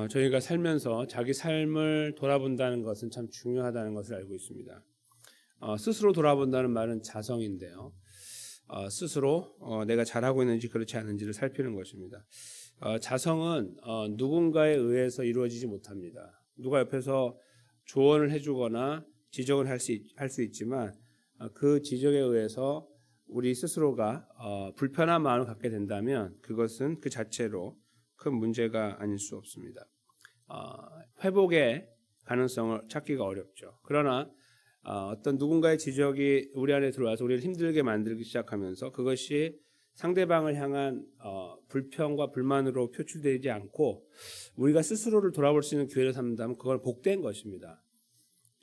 저희가 살면서 자기 삶을 돌아본다는 것은 참 중요하다는 것을 알고 있습니다. 스스로 돌아본다는 말은 자성인데요. 스스로 내가 잘하고 있는지 그렇지 않은지를 살피는 것입니다. 자성은 누군가에 의해서 이루어지지 못합니다. 누가 옆에서 조언을 해주거나 지적을 할 수 있지만 그 지적에 의해서 우리 스스로가 불편한 마음을 갖게 된다면 그것은 그 자체로 큰 문제가 아닐 수 없습니다. 회복의 가능성을 찾기가 어렵죠. 그러나 어떤 누군가의 지적이 우리 안에 들어와서 우리를 힘들게 만들기 시작하면서 그것이 상대방을 향한 불평과 불만으로 표출되지 않고 우리가 스스로를 돌아볼 수 있는 기회를 삼는다면 그건 복된 것입니다.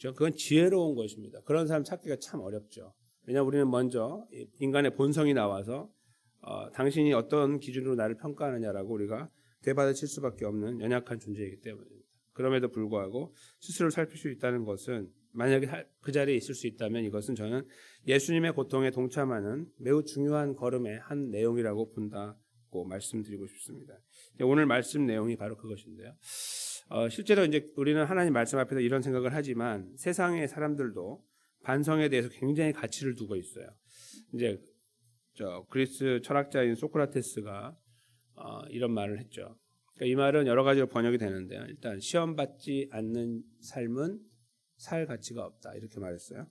그건 지혜로운 것입니다. 그런 사람 찾기가 참 어렵죠. 왜냐하면 우리는 먼저 인간의 본성이 나와서 당신이 어떤 기준으로 나를 평가하느냐라고 우리가 되받아칠 수밖에 없는 연약한 존재이기 때문입니다. 그럼에도 불구하고 스스로를 살필 수 있다는 것은 만약에 그 자리에 있을 수 있다면 이것은 저는 예수님의 고통에 동참하는 매우 중요한 걸음의 한 내용이라고 본다고 말씀드리고 싶습니다. 오늘 말씀 내용이 바로 그것인데요. 실제로 이제 우리는 하나님 말씀 앞에서 이런 생각을 하지만 세상의 사람들도 반성에 대해서 굉장히 가치를 두고 있어요. 이제 그리스 철학자인 소크라테스가 이런 말을 했죠. 그러니까 이 말은 여러 가지로 번역이 되는데요. 일단 시험 받지 않는 삶은 살 가치가 없다 이렇게 말했어요.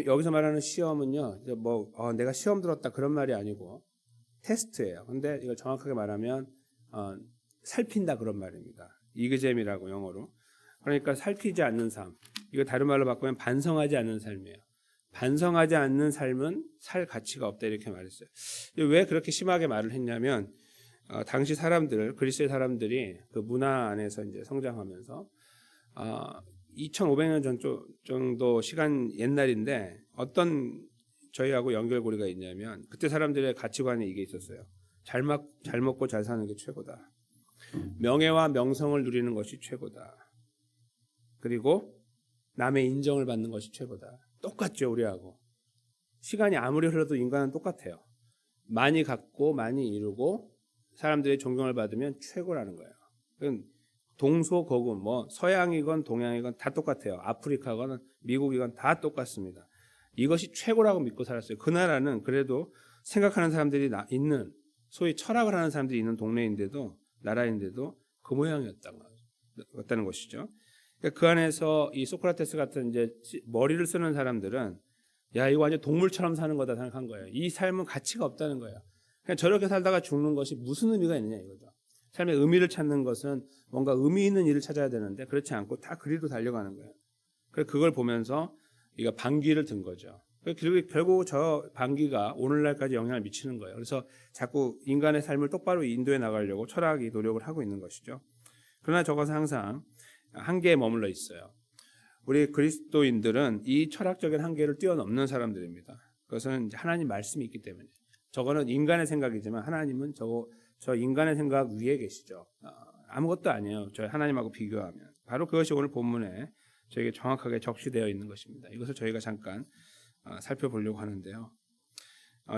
여기서 말하는 시험은요, 내가 시험 들었다 그런 말이 아니고 테스트예요. 근데 이걸 정확하게 말하면 살핀다 그런 말입니다. 이그잼이라고 영어로. 그러니까 살피지 않는 삶. 이거 다른 말로 바꾸면 반성하지 않는 삶이에요. 반성하지 않는 삶은 살 가치가 없다 이렇게 말했어요. 왜 그렇게 심하게 말을 했냐면 당시 사람들, 그리스의 사람들이 그 문화 안에서 이제 성장하면서 2500년 전 정도 시간 옛날인데 어떤 저희하고 연결고리가 있냐면 그때 사람들의 가치관에 이게 있었어요. 잘 먹고 잘 사는 게 최고다. 명예와 명성을 누리는 것이 최고다. 그리고 남의 인정을 받는 것이 최고다. 똑같죠, 우리하고. 시간이 아무리 흘러도 인간은 똑같아요. 많이 갖고 많이 이루고 사람들의 존경을 받으면 최고라는 거예요. 동서고금, 서양이건 동양이건 다 똑같아요. 아프리카건 미국이건 다 똑같습니다. 이것이 최고라고 믿고 살았어요. 그 나라는 그래도 생각하는 사람들이 있는, 소위 철학을 하는 사람들이 있는 동네인데도, 나라인데도 그 모양이었다는 것이죠. 그러니까 그 안에서 이 소크라테스 같은 이제 머리를 쓰는 사람들은 야, 이거 완전 동물처럼 사는 거다 생각한 거예요. 이 삶은 가치가 없다는 거예요. 그냥 저렇게 살다가 죽는 것이 무슨 의미가 있느냐 이거죠. 삶의 의미를 찾는 것은 뭔가 의미 있는 일을 찾아야 되는데 그렇지 않고 다 그리로 달려가는 거예요. 그래서 그걸 보면서 이거 반기를 든 거죠. 그리고 결국 저 반기가 오늘날까지 영향을 미치는 거예요. 그래서 자꾸 인간의 삶을 똑바로 인도해 나가려고 철학이 노력을 하고 있는 것이죠. 그러나 저것은 항상 한계에 머물러 있어요. 우리 그리스도인들은 이 철학적인 한계를 뛰어넘는 사람들입니다. 그것은 이제 하나님 말씀이 있기 때문에. 저거는 인간의 생각이지만 하나님은 저 인간의 생각 위에 계시죠. 아무것도 아니에요. 저희 하나님하고 비교하면. 바로 그것이 오늘 본문에 저에게 정확하게 적시되어 있는 것입니다. 이것을 저희가 잠깐 살펴보려고 하는데요.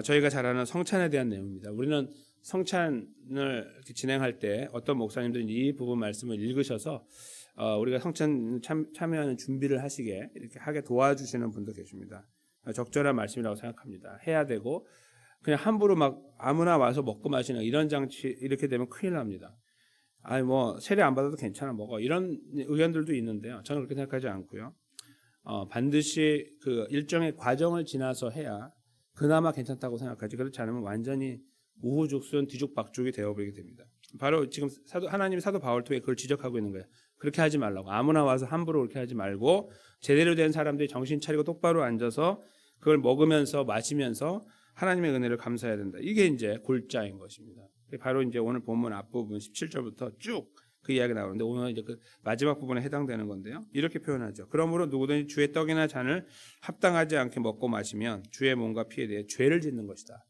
저희가 잘 아는 성찬에 대한 내용입니다. 우리는 성찬을 이렇게 진행할 때 어떤 목사님들은 이 부분 말씀을 읽으셔서 우리가 성찬 참여하는 준비를 이렇게 하게 도와주시는 분도 계십니다. 적절한 말씀이라고 생각합니다. 해야 되고 그냥 함부로 막 아무나 와서 먹고 마시는 이런 장치 이렇게 되면 큰일 납니다. 세례 안 받아도 괜찮아 먹어 이런 의견들도 있는데요. 저는 그렇게 생각하지 않고요. 반드시 그 일정의 과정을 지나서 해야 그나마 괜찮다고 생각하지. 그렇지 않으면 완전히 우후죽순 뒤죽박죽이 되어버리게 됩니다. 바로 지금 하나님이 사도 바울 통해 그걸 지적하고 있는 거예요. 그렇게 하지 말라고. 아무나 와서 함부로 그렇게 하지 말고 제대로 된 사람들이 정신 차리고 똑바로 앉아서 그걸 먹으면서 마시면서 하나님의 은혜를 감사해야 된다. 이게 이제 골자인 것입니다. 바로 이제 오늘 본문 앞부분 17절부터 쭉 그 이야기 나오는데 오늘 이제 그 마지막 부분에 해당되는 건데요. 이렇게 표현하죠. 그러므로 누구든지 주의 떡이나 잔을 합당하지 않게 먹고 마시면 주의 몸과 피에 대해 죄를 짓는 것이다.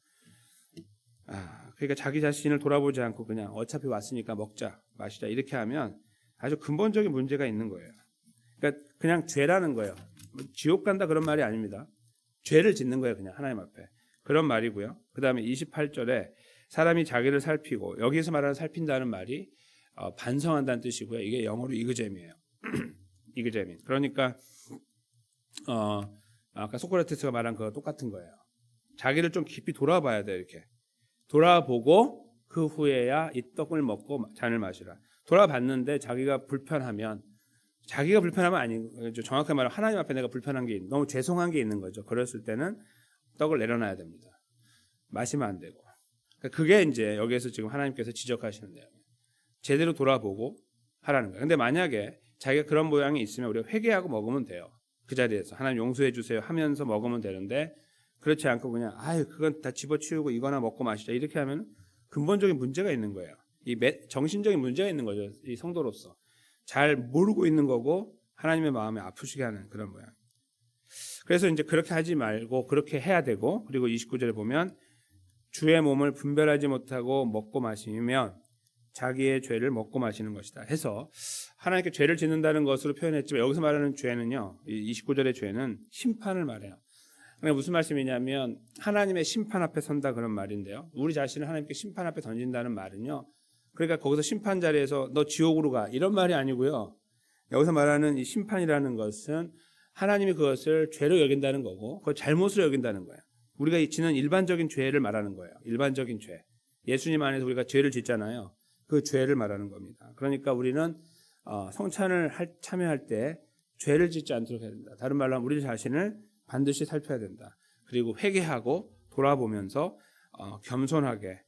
그러니까 자기 자신을 돌아보지 않고 그냥 어차피 왔으니까 먹자, 마시자 이렇게 하면 아주 근본적인 문제가 있는 거예요. 그러니까 그냥 죄라는 거예요. 지옥 간다 그런 말이 아닙니다. 죄를 짓는 거예요. 그냥 하나님 앞에. 그런 말이고요. 그 다음에 28절에 사람이 자기를 살피고 여기서 말하는 살핀다는 말이 반성한다는 뜻이고요. 이게 영어로 이그제미예요. 이그제미. 그러니까 아까 소크라테스가 말한 그거 똑같은 거예요. 자기를 좀 깊이 돌아봐야 돼. 이렇게 돌아보고 그 후에야 이 떡을 먹고 잔을 마시라. 돌아봤는데 자기가 불편하면 아니고 정확하게 말하면 하나님 앞에 내가 불편한 게 너무 죄송한 게 있는 거죠. 그랬을 때는 떡을 내려놔야 됩니다. 마시면 안 되고. 그게 이제 여기에서 지금 하나님께서 지적하시는 내용이에요. 제대로 돌아보고 하라는 거예요. 근데 만약에 자기가 그런 모양이 있으면 우리가 회개하고 먹으면 돼요. 그 자리에서 하나님 용서해 주세요 하면서 먹으면 되는데 그렇지 않고 그냥 그건 다 집어치우고 이거나 먹고 마시자 이렇게 하면 근본적인 문제가 있는 거예요. 이 정신적인 문제가 있는 거죠. 이 성도로서 잘 모르고 있는 거고 하나님의 마음에 아프시게 하는 그런 모양. 그래서 이제 그렇게 하지 말고 그렇게 해야 되고 그리고 29절에 보면 주의 몸을 분별하지 못하고 먹고 마시면 자기의 죄를 먹고 마시는 것이다 해서 하나님께 죄를 짓는다는 것으로 표현했지만 여기서 말하는 죄는요, 29절의 죄는 심판을 말해요. 그러니까 무슨 말씀이냐면 하나님의 심판 앞에 선다 그런 말인데요. 우리 자신을 하나님께 심판 앞에 던진다는 말은요. 그러니까 거기서 심판 자리에서 너 지옥으로 가 이런 말이 아니고요. 여기서 말하는 이 심판이라는 것은 하나님이 그것을 죄로 여긴다는 거고 그걸 잘못으로 여긴다는 거예요. 우리가 지는 일반적인 죄를 말하는 거예요. 일반적인 죄. 예수님 안에서 우리가 죄를 짓잖아요. 그 죄를 말하는 겁니다. 그러니까 우리는 성찬을 참여할 때 죄를 짓지 않도록 해야 된다. 다른 말로 하면 우리 자신을 반드시 살펴야 된다. 그리고 회개하고 돌아보면서 겸손하게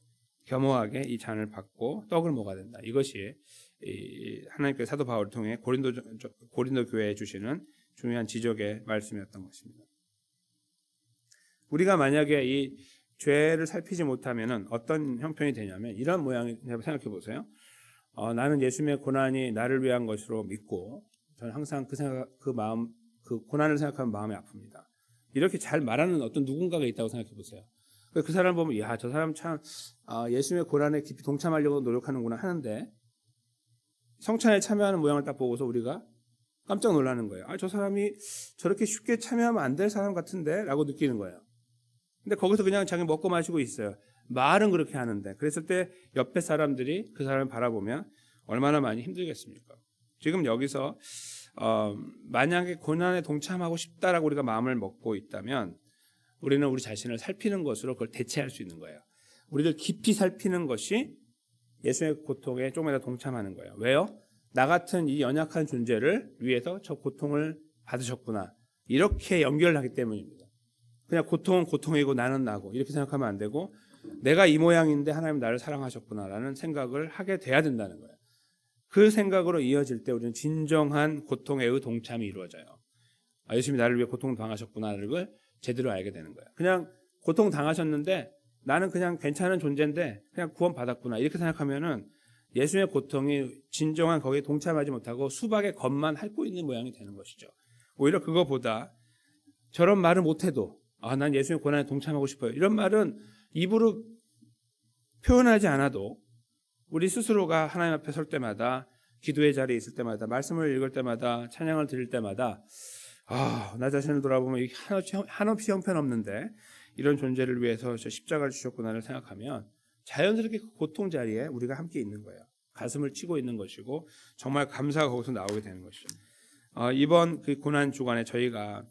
겸허하게 이 잔을 받고 떡을 먹어야 된다. 이것이 하나님께서 사도 바울을 통해 고린도 교회에 주시는 중요한 지적의 말씀이었던 것입니다. 우리가 만약에 이 죄를 살피지 못하면 어떤 형편이 되냐면 이런 모양이 생각해 보세요. 나는 예수님의 고난이 나를 위한 것으로 믿고 저는 항상 그 고난을 생각하면 마음이 아픕니다. 이렇게 잘 말하는 어떤 누군가가 있다고 생각해 보세요. 그 사람 보면 저 사람 참 예수님의 고난에 깊이 동참하려고 노력하는구나 하는데 성찬에 참여하는 모양을 딱 보고서 우리가 깜짝 놀라는 거예요. 저 사람이 저렇게 쉽게 참여하면 안 될 사람 같은데 라고 느끼는 거예요. 근데 거기서 그냥 자기 먹고 마시고 있어요. 말은 그렇게 하는데 그랬을 때 옆에 사람들이 그 사람을 바라보면 얼마나 많이 힘들겠습니까? 지금 여기서 만약에 고난에 동참하고 싶다라고 우리가 마음을 먹고 있다면 우리는 우리 자신을 살피는 것으로 그걸 대체할 수 있는 거예요. 우리를 깊이 살피는 것이 예수의 고통에 조금이라도 동참하는 거예요. 왜요? 나 같은 이 연약한 존재를 위해서 저 고통을 받으셨구나. 이렇게 연결하기 때문입니다. 그냥 고통은 고통이고 나는 나고 이렇게 생각하면 안 되고 내가 이 모양인데 하나님 나를 사랑하셨구나라는 생각을 하게 돼야 된다는 거예요. 그 생각으로 이어질 때 우리는 진정한 고통의 동참이 이루어져요. 예수님이 나를 위해 고통을 당하셨구나를 제대로 알게 되는 거예요. 그냥 고통 당하셨는데 나는 그냥 괜찮은 존재인데 그냥 구원받았구나 이렇게 생각하면은 예수님의 고통이 진정한 거기에 동참하지 못하고 수박의 겉만 핥고 있는 모양이 되는 것이죠. 오히려 그거보다 저런 말을 못해도 난 예수님의 고난에 동참하고 싶어요. 이런 말은 입으로 표현하지 않아도 우리 스스로가 하나님 앞에 설 때마다 기도의 자리에 있을 때마다 말씀을 읽을 때마다 찬양을 드릴 때마다 나 자신을 돌아보면 한없이 형편없는데 이런 존재를 위해서 저 십자가를 주셨구나를 생각하면 자연스럽게 그 고통 자리에 우리가 함께 있는 거예요. 가슴을 치고 있는 것이고 정말 감사가 거기서 나오게 되는 것이죠. 이번 그 고난 주간에 저희가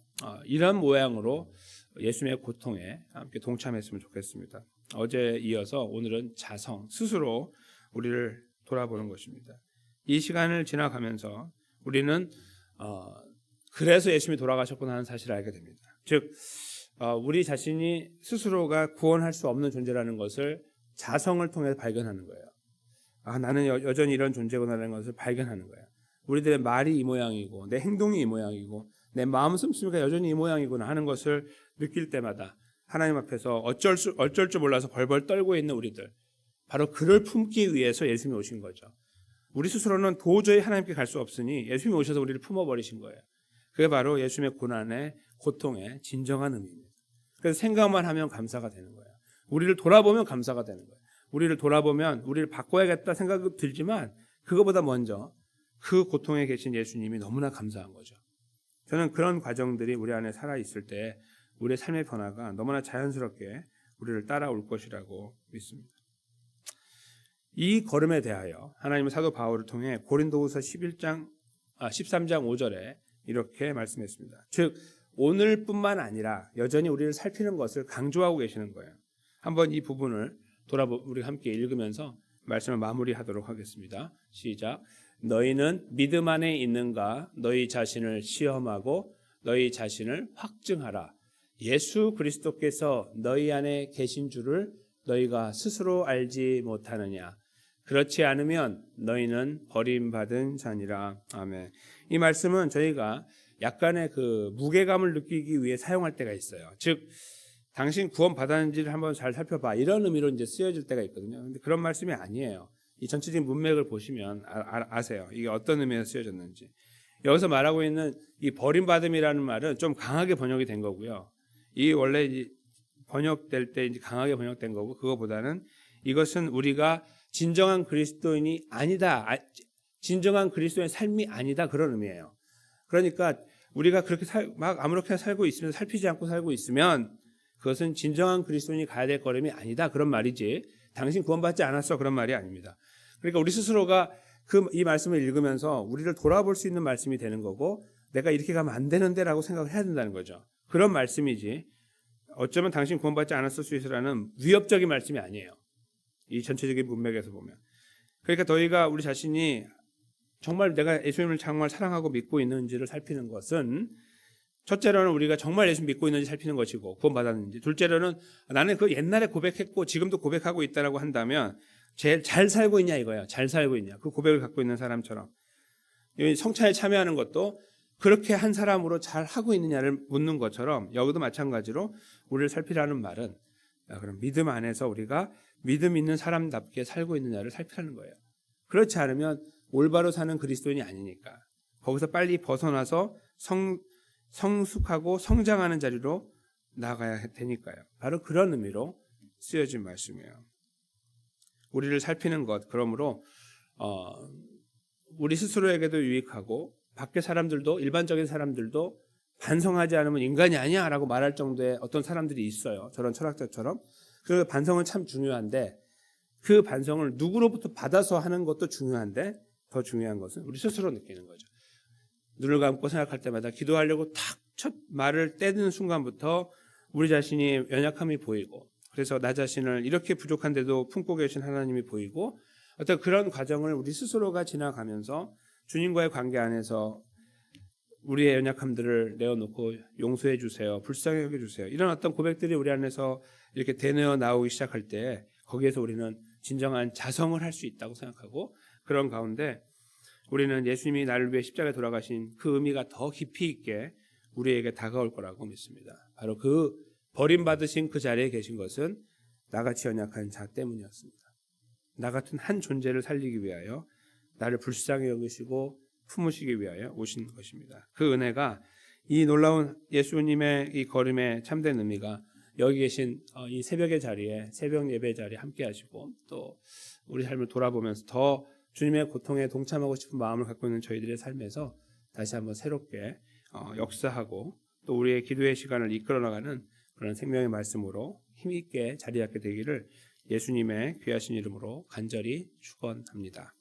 이런 모양으로 예수님의 고통에 함께 동참했으면 좋겠습니다. 어제 이어서 오늘은 자성, 스스로 우리를 돌아보는 것입니다. 이 시간을 지나가면서 우리는 그래서 예수님이 돌아가셨구나 하는 사실을 알게 됩니다. 즉 우리 자신이 스스로가 구원할 수 없는 존재라는 것을 자성을 통해 발견하는 거예요. 나는 여전히 이런 존재구나라는 것을 발견하는 거예요. 우리들의 말이 이 모양이고 내 행동이 이 모양이고 내 마음 씀씀이가 여전히 이 모양이구나 하는 것을 느낄 때마다 하나님 앞에서 어쩔 줄 몰라서 벌벌 떨고 있는 우리들, 바로 그를 품기 위해서 예수님이 오신 거죠. 우리 스스로는 도저히 하나님께 갈 수 없으니 예수님이 오셔서 우리를 품어버리신 거예요. 그게 바로 예수님의 고난의 고통의 진정한 의미입니다. 그래서 생각만 하면 감사가 되는 거예요. 우리를 돌아보면 감사가 되는 거예요. 우리를 돌아보면 우리를 바꿔야겠다 생각이 들지만 그거보다 먼저 그 고통에 계신 예수님이 너무나 감사한 거죠. 저는 그런 과정들이 우리 안에 살아있을 때 우리의 삶의 변화가 너무나 자연스럽게 우리를 따라올 것이라고 믿습니다. 이 걸음에 대하여 하나님은 사도 바울을 통해 고린도후서 13장 5절에 이렇게 말씀했습니다. 즉 오늘뿐만 아니라 여전히 우리를 살피는 것을 강조하고 계시는 거예요. 한번 이 부분을 우리 함께 읽으면서 말씀을 마무리하도록 하겠습니다. 시작. 너희는 믿음 안에 있는가? 너희 자신을 시험하고 너희 자신을 확증하라. 예수 그리스도께서 너희 안에 계신 줄을 너희가 스스로 알지 못하느냐? 그렇지 않으면 너희는 버림받은 자니라. 아멘. 이 말씀은 저희가 약간의 그 무게감을 느끼기 위해 사용할 때가 있어요. 즉 당신 구원 받았는지를 한번 잘 살펴봐, 이런 의미로 이제 쓰여질 때가 있거든요. 근데 그런 말씀이 아니에요. 이 전체적인 문맥을 보시면 아세요. 이게 어떤 의미에서 쓰여졌는지. 여기서 말하고 있는 이 버림받음이라는 말은 좀 강하게 번역이 된 거고요. 이 원래 번역될 때 이제 강하게 번역된 거고, 그거보다는 이것은 우리가 진정한 그리스도인이 아니다, 진정한 그리스도의 삶이 아니다, 그런 의미예요. 그러니까 우리가 그렇게 막 아무렇게나 살고 있으면, 살피지 않고 살고 있으면 그것은 진정한 그리스도인이 가야 될 걸음이 아니다, 그런 말이지 당신 구원받지 않았어, 그런 말이 아닙니다. 그러니까 우리 스스로가 이 말씀을 읽으면서 우리를 돌아볼 수 있는 말씀이 되는 거고, 내가 이렇게 가면 안 되는데 라고 생각을 해야 된다는 거죠. 그런 말씀이지 어쩌면 당신 구원받지 않았을 수 있으라는 위협적인 말씀이 아니에요. 이 전체적인 문맥에서 보면. 그러니까 저희가 우리 자신이 정말 내가 예수님을 정말 사랑하고 믿고 있는지를 살피는 것은, 첫째로는 우리가 정말 예수 믿고 있는지 살피는 것이고 구원받았는지, 둘째로는 나는 그 옛날에 고백했고 지금도 고백하고 있다라고 한다면 제일 잘 살고 있냐 이거예요. 잘 살고 있냐, 그 고백을 갖고 있는 사람처럼. 성찬에 참여하는 것도 그렇게 한 사람으로 잘 하고 있느냐를 묻는 것처럼, 여기도 마찬가지로 우리를 살피라는 말은 그럼 믿음 안에서 우리가 믿음 있는 사람답게 살고 있느냐를 살피라는 거예요. 그렇지 않으면 올바로 사는 그리스도인이 아니니까 거기서 빨리 벗어나서 성숙하고 성장하는 자리로 나가야 되니까요. 바로 그런 의미로 쓰여진 말씀이에요. 우리를 살피는 것, 그러므로 우리 스스로에게도 유익하고 밖에 사람들도, 일반적인 사람들도 반성하지 않으면 인간이 아니야 라고 말할 정도의 어떤 사람들이 있어요. 저런 철학자처럼. 그 반성은 참 중요한데, 그 반성을 누구로부터 받아서 하는 것도 중요한데, 더 중요한 것은 우리 스스로 느끼는 거죠. 눈을 감고 생각할 때마다 기도하려고 탁 첫 말을 떼는 순간부터 우리 자신이 연약함이 보이고, 그래서 나 자신을 이렇게 부족한데도 품고 계신 하나님이 보이고, 어떤 그런 과정을 우리 스스로가 지나가면서 주님과의 관계 안에서 우리의 연약함들을 내어놓고 용서해 주세요, 불쌍히 여겨 주세요, 이런 어떤 고백들이 우리 안에서 이렇게 되뇌어 나오기 시작할 때, 거기에서 우리는 진정한 자성을 할 수 있다고 생각하고, 그런 가운데 우리는 예수님이 나를 위해 십자가에 돌아가신 그 의미가 더 깊이 있게 우리에게 다가올 거라고 믿습니다. 바로 그 버림받으신 그 자리에 계신 것은 나같이 연약한 자 때문이었습니다. 나 같은 한 존재를 살리기 위하여 나를 불쌍히 여기시고 품으시기 위하여 오신 것입니다. 그 은혜가, 이 놀라운 예수님의 이 걸음의 참된 의미가 여기 계신 이 새벽의 자리에, 새벽 예배 자리에 함께 하시고, 또 우리 삶을 돌아보면서 더 주님의 고통에 동참하고 싶은 마음을 갖고 있는 저희들의 삶에서 다시 한번 새롭게 역사하고, 또 우리의 기도의 시간을 이끌어 나가는 그런 생명의 말씀으로 힘있게 자리잡게 되기를 예수님의 귀하신 이름으로 간절히 축원합니다.